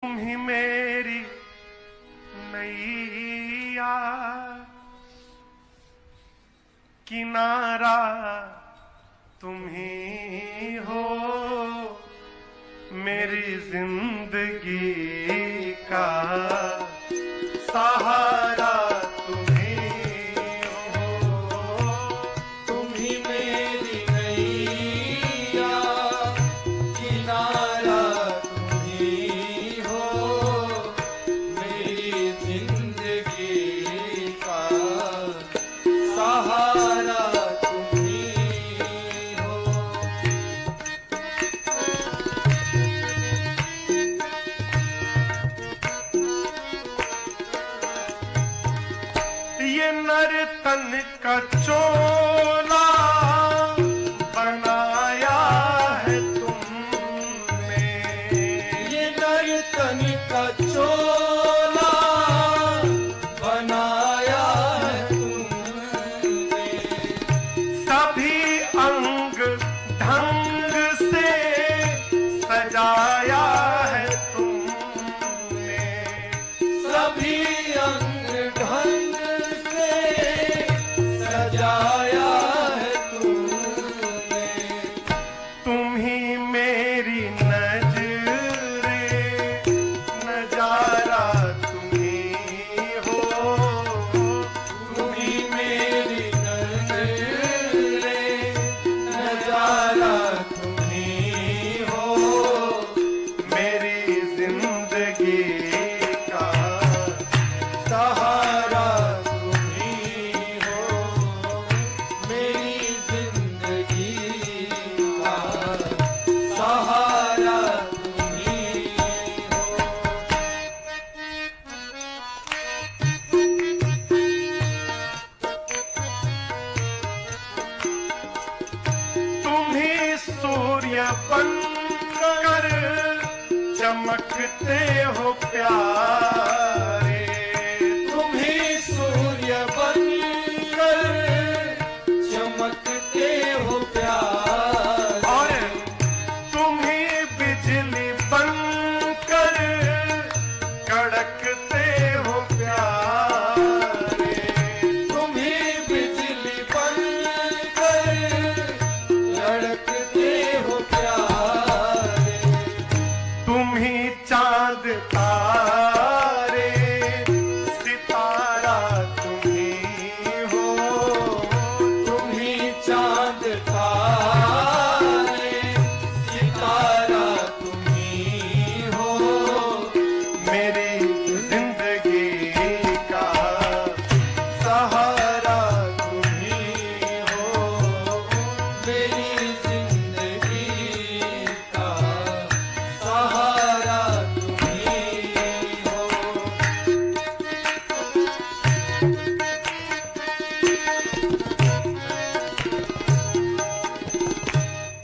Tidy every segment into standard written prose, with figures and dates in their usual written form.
तुम ही मेरी नैया, किनारा तुम ही हो, मेरी जिंदगी का सहारा तुम ही हो। तुम ही मेरी नैया, किनारा तुम ही हो, मेरी जिंदगी का सहारा तुम ही हो। ये नर्तन का चोला बनाया है तुमने, ये नर्तन का चोला बनाया है तुमने, सभी अंग ढंग से सजाया है तुमने, सभी अंग ढंग से सजाया है तुमने। तुम ही मेरी नजरे, नजारा तुम ही हो। तुम ही मेरी नजरे, नजारा तुम ही हो, मेरी जिंदगी का सहारा तुम ही हो, मेरी जिंदगी का सहारा तुम ही हो। तुम ही सूर्य बनकर चमकते हो प्यारे, तुम ही सूर्य बनकर चमकते हो प्यारे, और तुम ही बिजली बनकर कड़कते हो प्यारे। तुम ही बिजली बनकर लड़कते हो प्यारे, तुम ही चांद तारे, सितारा तुम ही हो। तुम ही चांद तारे, सितारा तुम ही हो, मेरी जिंदगी का सहारा तुम ही हो, मेरी जिंदगी का सहारा तुम ही हो।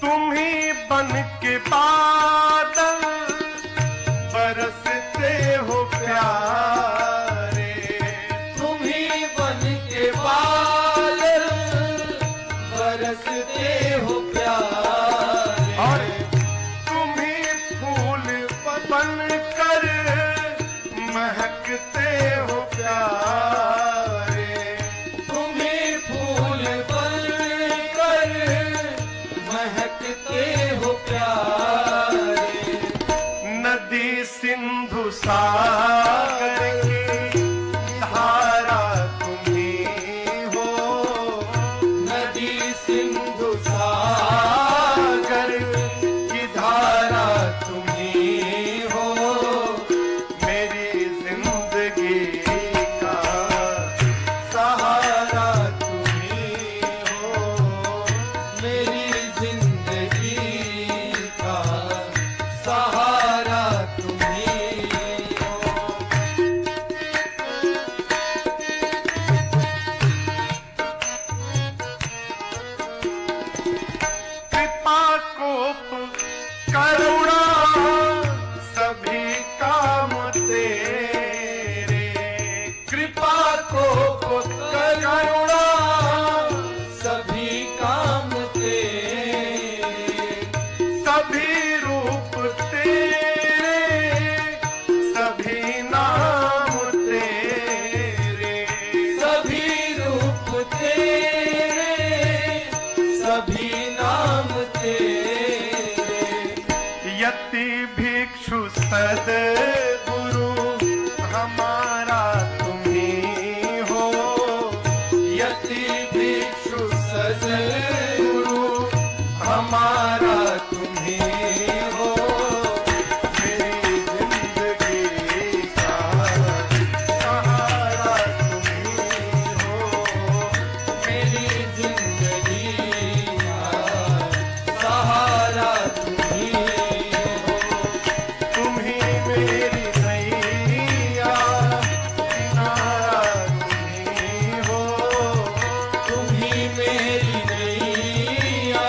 तुम ही बन के बादल बरसते हो प्यारे, तुम ही बन के बादल बरसते हो प्यारे, और तुम ही फूल बनकर महकते हो प्यारे। तुम ही फूल बनकर महकते हो प्यारे, नदी सिंधु सागर की धारा तुम ही हो। नदी सिंधु सागर की धारा तुम ही हो, मेरी जिंदगी का यति भिक्षु सद्गुरु हमारा तुम ही हो। यति भिक्षु सद्गुरु हमारा तुम ही हो। मेरी जिंदगी का सहारा तुम ही हो। मेरी जिंदगी का सहारा तुम ही हो। तुम ही मेरी नैया किनारा तुम ही हो। तुम ही मेरी नैया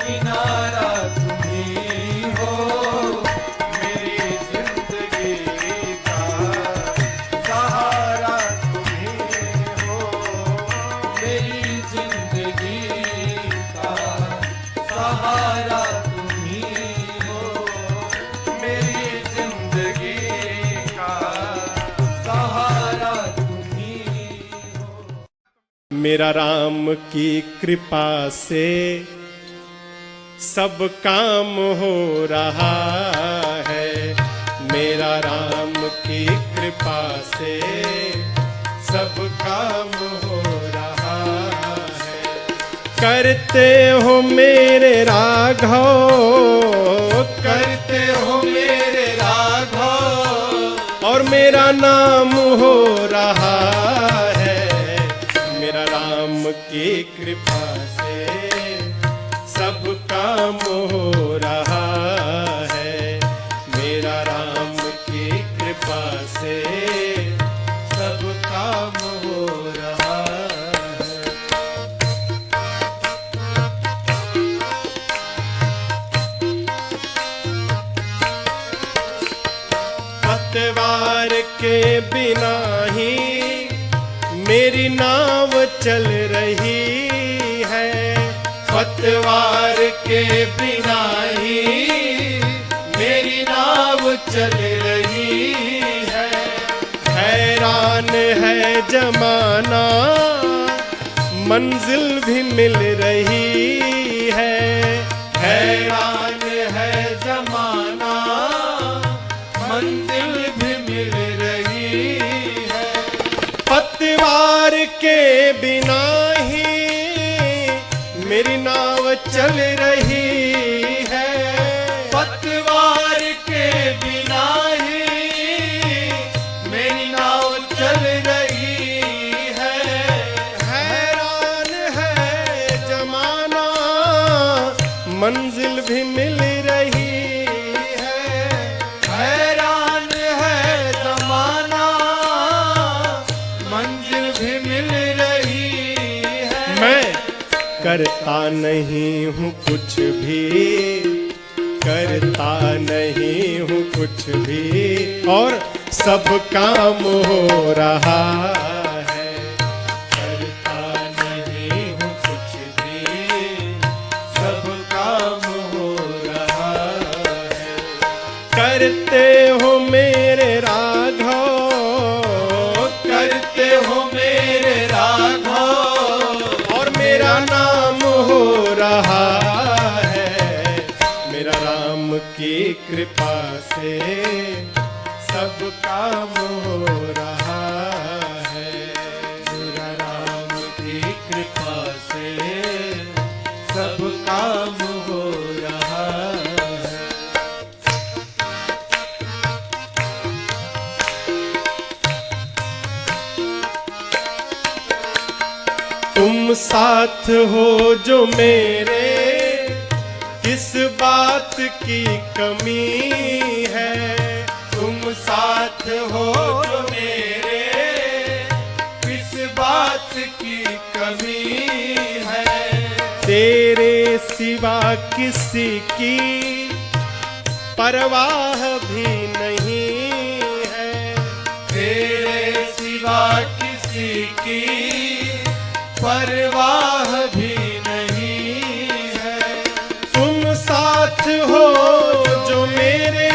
किनारा तुम ही हो। मेरी जिंदगी का सहारा तुम ही हो। मेरी जिंदगी का सहारा तुम ही हो। मेरी जिंदगी का सहारा तुम ही हो। मेरा राम की कृपा से सब काम हो रहा है। मेरा राम की कृपा से सब काम हो रहा है। करते हो मेरे राघव, करते हो मेरे राघव, और मेरा नाम हो रहा है। मेरा राम की कृपा से सब काम हो रहा है। मेरा राम की कृपा से सब काम हो रहा है। पतवार के बिना ही मेरी नाव चल रही है। पतवार के बिना ही मेरी नाव चल रही है। हैरान है जमाना, मंजिल भी मिल रही है। हैरान है जमाना, मंजिल भी मिल रही है। पतवार के बिना ही मेरी नाव चल रही है। पतवार के बिना ही मेरी नाव चल रही है। हैरान है जमाना, मंजिल भी मिल रही है। हैरान है जमाना, मंजिल भी मिल रही है। मैं करता नहीं हूँ कुछ भी, करता नहीं हूँ कुछ भी, और सब काम हो रहा है। करता नहीं हूँ कुछ भी, सब काम हो रहा है। करते हो मेरे राघव, करते हो मेरे राघव, और मेरा नाम हो रहा है। मेरा राम की कृपा से सब काम हो रहा है। मेरा राम की कृपा से सब काम हो रहा है। तुम साथ हो जो मेरे, किस बात की कमी है। तुम साथ हो जो मेरे, किस बात की कमी है। तेरे सिवा किसी की परवाह भी नहीं है। तेरे सिवा किसी की परवाह भी नहीं है। तुम साथ हो जो मेरे,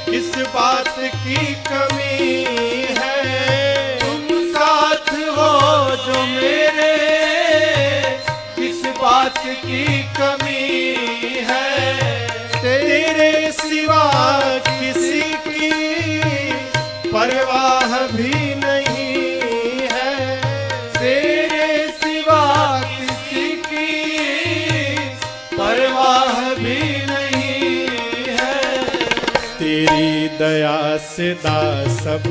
किस बात की कमी है। तुम साथ हो जो मेरे, किस बात की कमी है। तेरी दया से दास सब,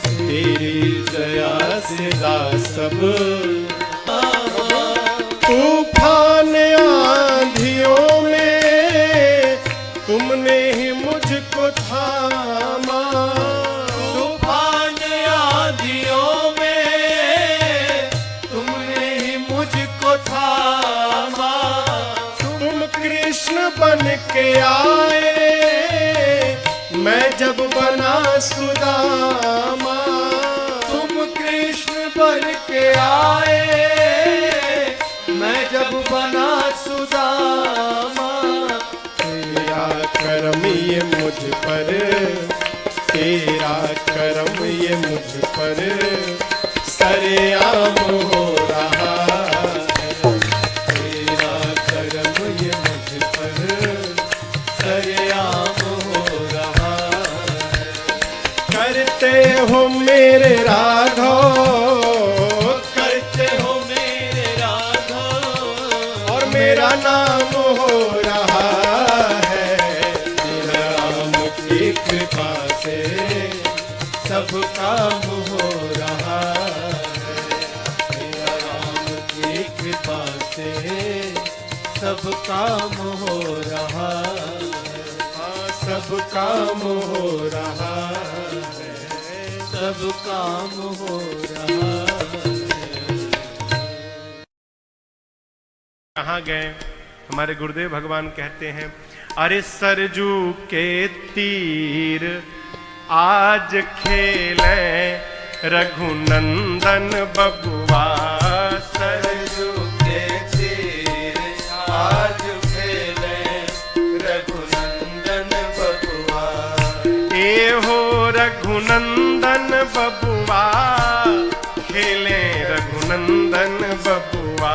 तेरी दया से दास सब। तूफान आंधियों में तुमने ही मुझको थामा, तूफान आंधियों में तुमने ही मुझको थामा। तुम कृष्ण बन के आए, मैं जब बना सुदामा। तुम कृष्ण बन के आए, मैं जब बना सुदामा। तेरा करम ये मुझ पर, तेरा करम ये मुझ पर सरेआम हो रहा है। तेरा करम ये मुझ पर सरेआम हो रहा है। करते हो मेरे राघव, करते हो मेरे राघव, और मेरा नाम हो रहा है। तेरा राम की कृपा से सब काम हो रहा है। तेरा राम की कृपा से सब काम हो रहा है। हाँ, सब काम हो रहा है, सब काम हो रहा है। कहाँ गए? हमारे गुरुदेव भगवान कहते हैं, अरे सरजू के तीर आज खेले रघुनंदन बबुआ। सरजू के तीर आज खेले रघुनंदन बबुआ। ए हो रघुनंदन बबुआ, खेले रघुनंदन बबुआ।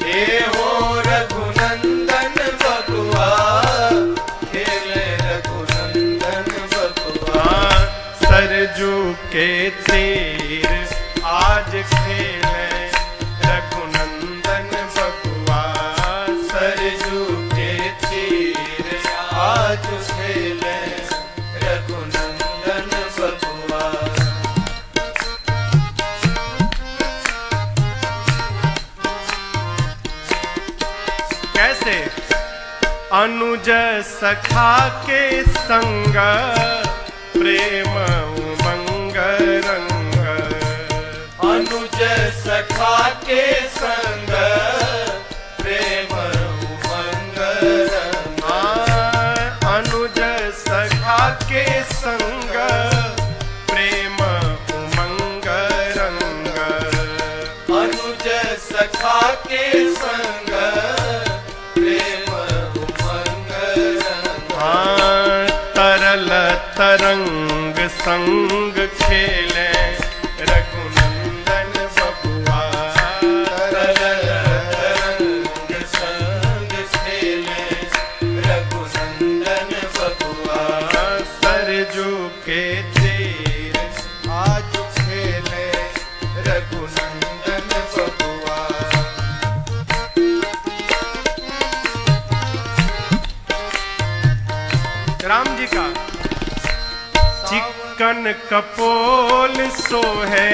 ए हो रघुनंदन बबुआ, खेले रघुनंदन बबुआ। सरजू के तीर आज खेले रघुनंदन बबुआ। सरजू के तीर आज खेले रघुनंदन बबुआ। कैसे? अनुज सखा के संग प्रेम उमंग रंग। अनुज सखा के संग प्रेम उमंग रंग। अनुज सखा के संग प्रेम उमंग रंग। अनुज सखा के संग प्रेम उमंग रंग। तरल तरंग संग खेले रघुनंदन बबुआ। तरल तरंग संग खेले रघुनंदन बबुआ। सरजू के तीर आज खेले रघुनंदन बबुआ। राम जी का चिकन कपोल सोहे,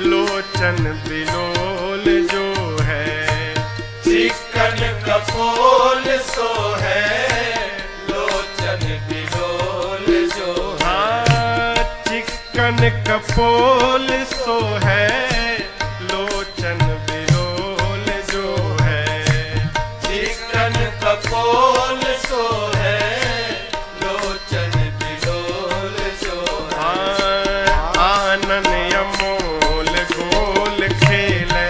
लोचन बिलोल जो है। चिकन कपोल सोहे, लोचन बिलोल जो है। चिकन कपोल सोहे, लोचन बिलोल जो है। चिकन कपोल सोहे, लोचन बिलोल जो है। आनन अमोल गोल खेले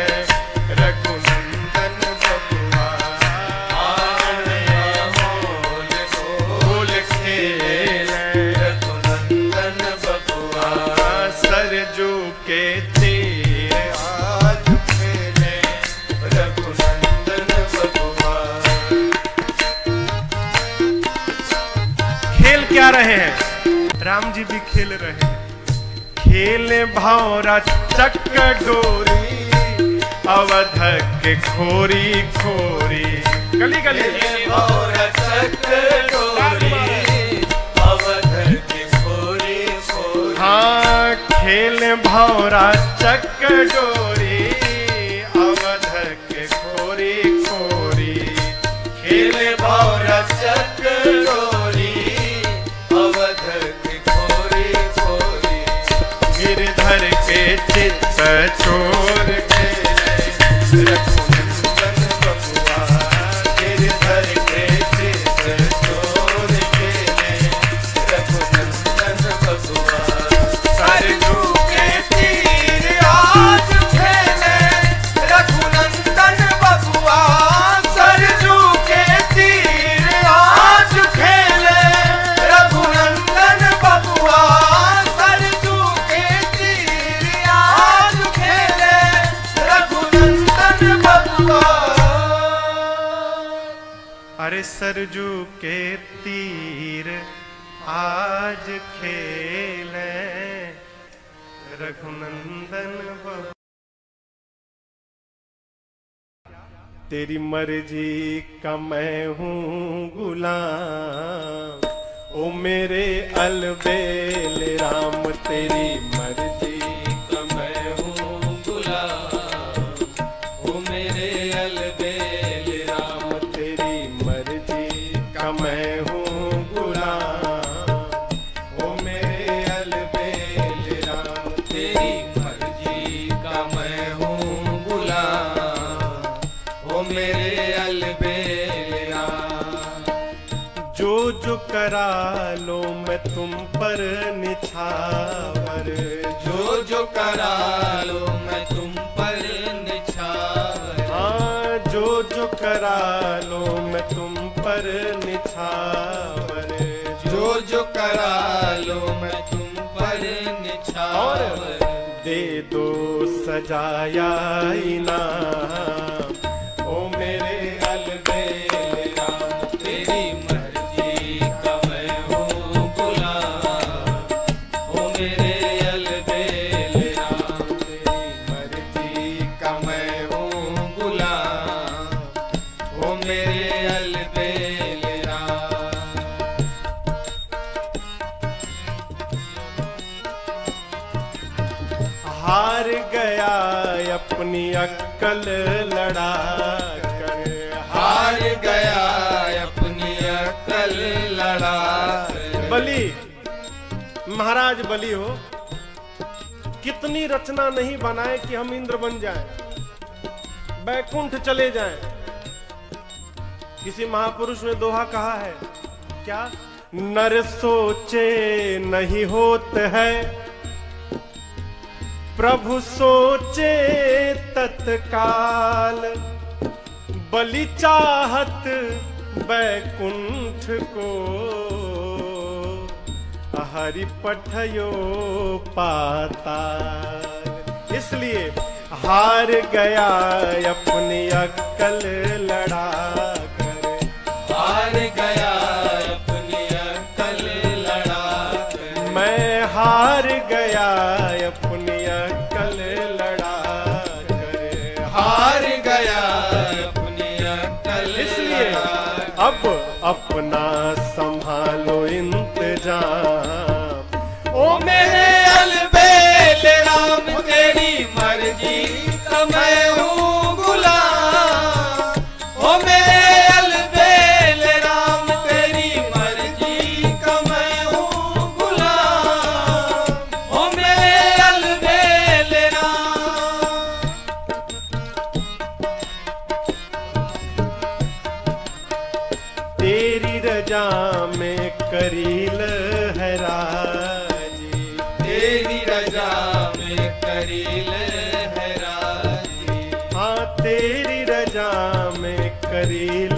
रघुनंदन बबुआ। आनन अमोल गोल खेले रघुनंदन बबुआ। सरजू के तीर आज खेले रघुनंदन बबुआ। खेल क्या रहे हैं? राम जी भी खेल रहे हैं। खेले भौरा चक्र डोरी, अवध के खोरी खोरी। गली गली भौरा चक्र डोरी, खेल भौरा चक डोरी अवध के खोरी खोरी। खेल भौरा चक डोरी अवध की खोरी खोरी। गिरधर के चित्त चोर खेले रघुनंदन बबुआ। गिरधर के चित्त चोर खेले रघुनंदन बबुआ। सरजू के तीर आज खेले रघुनंदन बबुआ। सरजू के तीर आज खेले रघुनंदन बबुआ। सरजू के तीर आज खेले रघुनंदन बबुआ। अरे सरजू के तीर आज खेले रघुनंदन बबुआ। तेरी मर्जी का मैं हूँ गुलाम, ओ मेरे अलबेल राम। तेरी मर्जी का मैं हूँ गुलाम, ओ मेरे अलबेल राम। तेरी मर्जी का मैं हूँ गुलाम, ओ मेरे अलबेल राम। तेरी मर्जी का मैं हूँ गुलाम, ओ मेरे अलबेल राम। जो जो करा लो मैं तुम पर निछावर। जो जो करा लो मैं तुम पर निछावर। हाँ, जो जो करा लो मैं तुम पर निछावर। जो जो करा लो मैं तुम पर निछावर। दे दो सजाया इनाम, ओ मेरे अलबेल राम। तेरी मर्जी का मैं हूँ गुलाम, ओ मेरे अलबेल राम। तेरी मर्जी का मैं हूँ गुलाम, ओ मेरे अलबेल राम। हार गया अपनी अक्कल लड़ा कर। हार गया अपनी अक्ल लड़ा कर। बलि, महाराज बलि हो, कितनी रचना नहीं बनाए कि हम इंद्र बन जाएं, बैकुंठ चले जाएं। किसी महापुरुष ने दोहा कहा है क्या? नर सोचे नहीं होत है, प्रभु सोचे तत्काल। बलि चाहत बैकुंठ को, हरि पठयो पाताल। इसलिए हार गया अपनी अक्कल लड़ा कर। हार गया अपनी अक्ल लड़ा कर। मैं हार गया अपनी अक्कल लड़ा कर। हार गया अपनी अक्ल इसलिए लड़ा कर। अब अपना संभालो इंतजाम, ओ मेरे अलबेल राम। तेरी मर्जी का मैं हूँ गुलाम, ओ मेरे अलबेल राम। तेरी मर्जी का मैं हूँ गुलाम, ओ मेरे अलबेल राम। तेरी रजा में करील है राजी। तेरी रजा में करील है राजी। हाँ, तेरी रजा में करील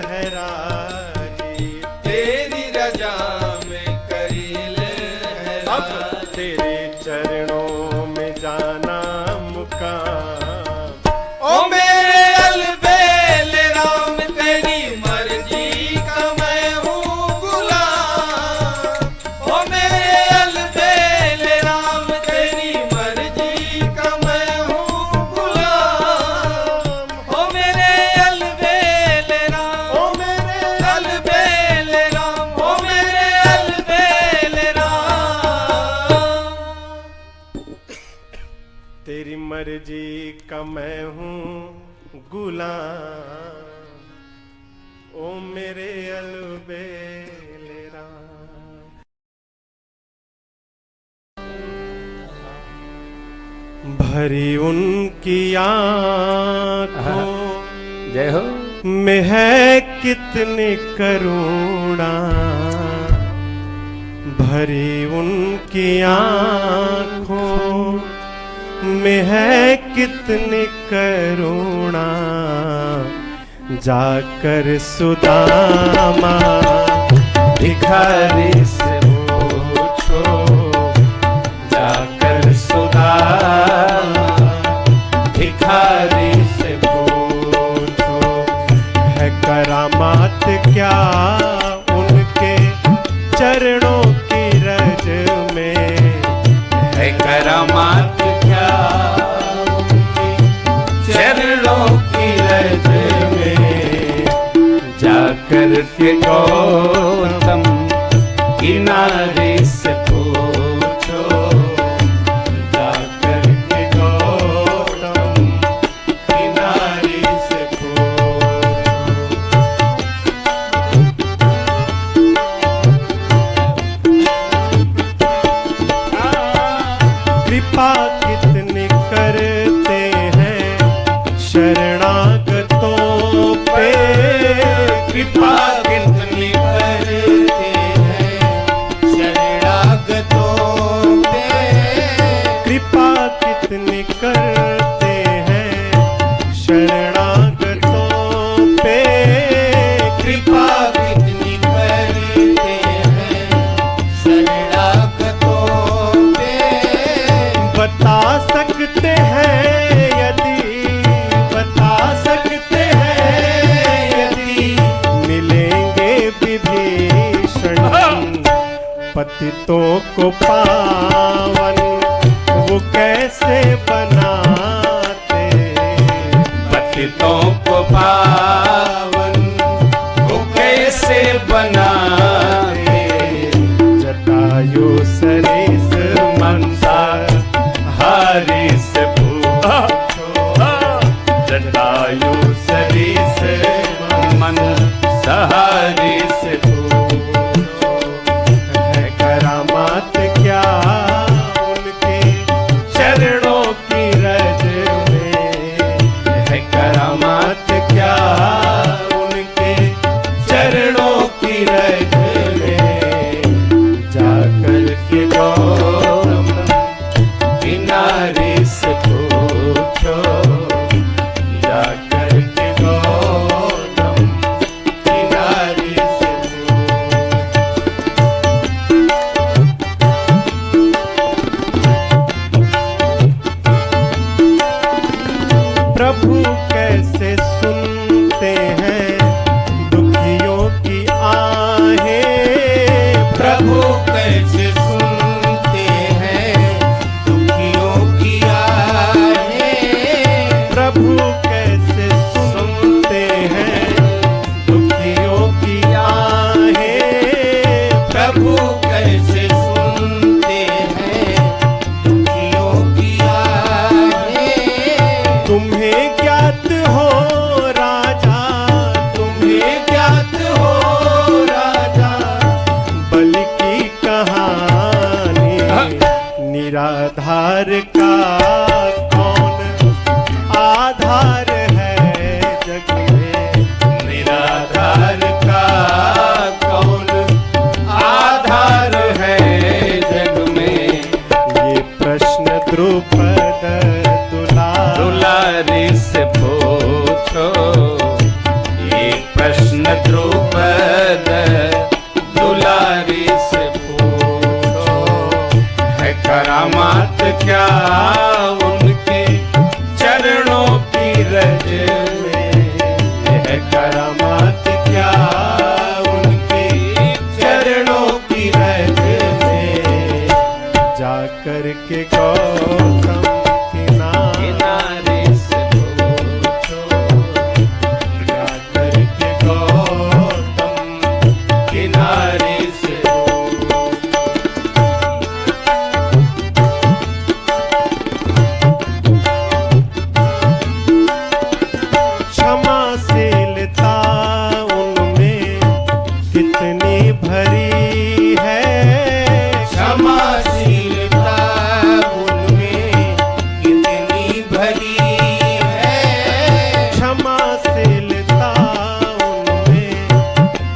है राजी। तेरी रजा में करील है अब राजी। तेरे चरणों में जाना मुकाम, ओ मेरे अलबेल राम। तेरी मर्जी का मैं हूँ गुलाम, ओ मेरे अलबेल राम। तेरी मर्जी का मैं हूँ गुलाम, ओ मेरे अलबेल मैं हूँ गुलाम, ओ मेरे अलबेले राम। भरी उनकी आँखों जय हो में है कितनी करुणा, भरी उनकी आँखों में है कितनी करुणा। जाकर सुदामा भिखारी से पूछो, जाकर सुदामा भिखारी से पूछो, है करामात क्या उनके चरणों की रज में, है करामात क्या उनकी चरणों की रज में। जाकर के गौतम किनारे से पूछो, जाकर के गौतम किनारे से पूछो। कृपा कितनी करते हैं शरणागतों पे, कृपा कितनी करते हैं शरणागतों पे। कृपा कितनी करते हैं शरणागतों पे, कृपा कितनी करते हैं शरणागतों पे। बता सकते हैं यदि, बता सकते हैं यदि मिलेंगे विभीषण पतितों को पावन, वो कैसे बनाते, पतितों को पावन वो कैसे बनाते। जटायु सरिस मंसा हारी से पूछो, जटायु सरिस मन सहारी से पूछो, है करामात क्या उनके चरणों की रज में, है करामात क्या उनके चरणों की रज में। जाकर के गौतम किनारे से पूछो, जाकर के गौतम किनारे से प्रभु कैसे सुनते हैं दुखियों की आहें, प्रभु कैसे सुनते हैं दुखियों की आहें। प्रभु कैसे सुनते हैं दुखियों की आहें। प्रभु कैसे सुनते हैं दुखियों की आहें। तुम्हें ज्ञात हो राजा, तुम्हें ज्ञात हो राजा, बलि की कहानी निराधार का कौन आधार है जग में, निराधार का कौन आधार है जग में। ये प्रश्न द्रुपद दुलारी से पूछो, ये प्रश्न द्रुपद दुलारी से पूछो, है करामात क्या उनके चरणों की रज में, है करामात क्या उनके चरणों की रज में। जाकर के गौतम किनारे से पूछो, जाकर के गौतम किनारे से भरी है, क्षमाशीलता उनमें कितनी भरी है, क्षमाशीलता उनमें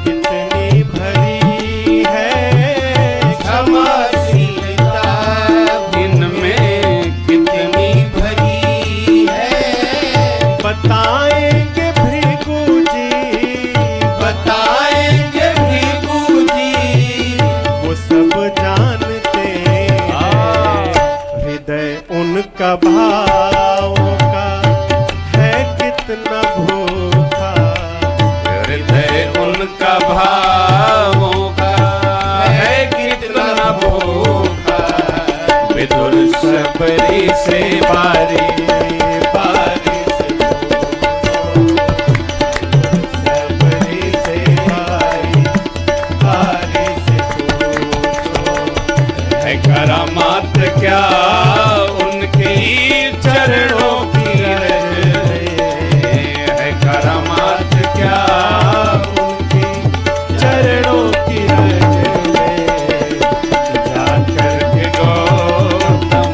कितनी भरी है, क्षमाशीलता इनमें कितनी भरी है। बताएंगे भृगु जी, बताएंगे भृगु जी, वो सब जानते हैं, हृदय उनका भावों का है कितना भूखा, हृदय उनका भावों का है कितना भूखा। विदुर सबरी से बारी बारी से सबरी से बारी बारी से पूछो, है करामात क्या उनकी चरणों की रज, है करामात क्या उनकी चरणों की रज में जाकर के गौतम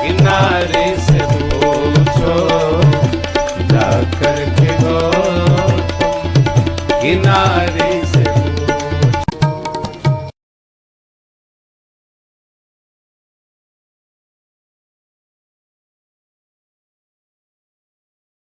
किनारे से पूछो, जाकर के गौतम किनारे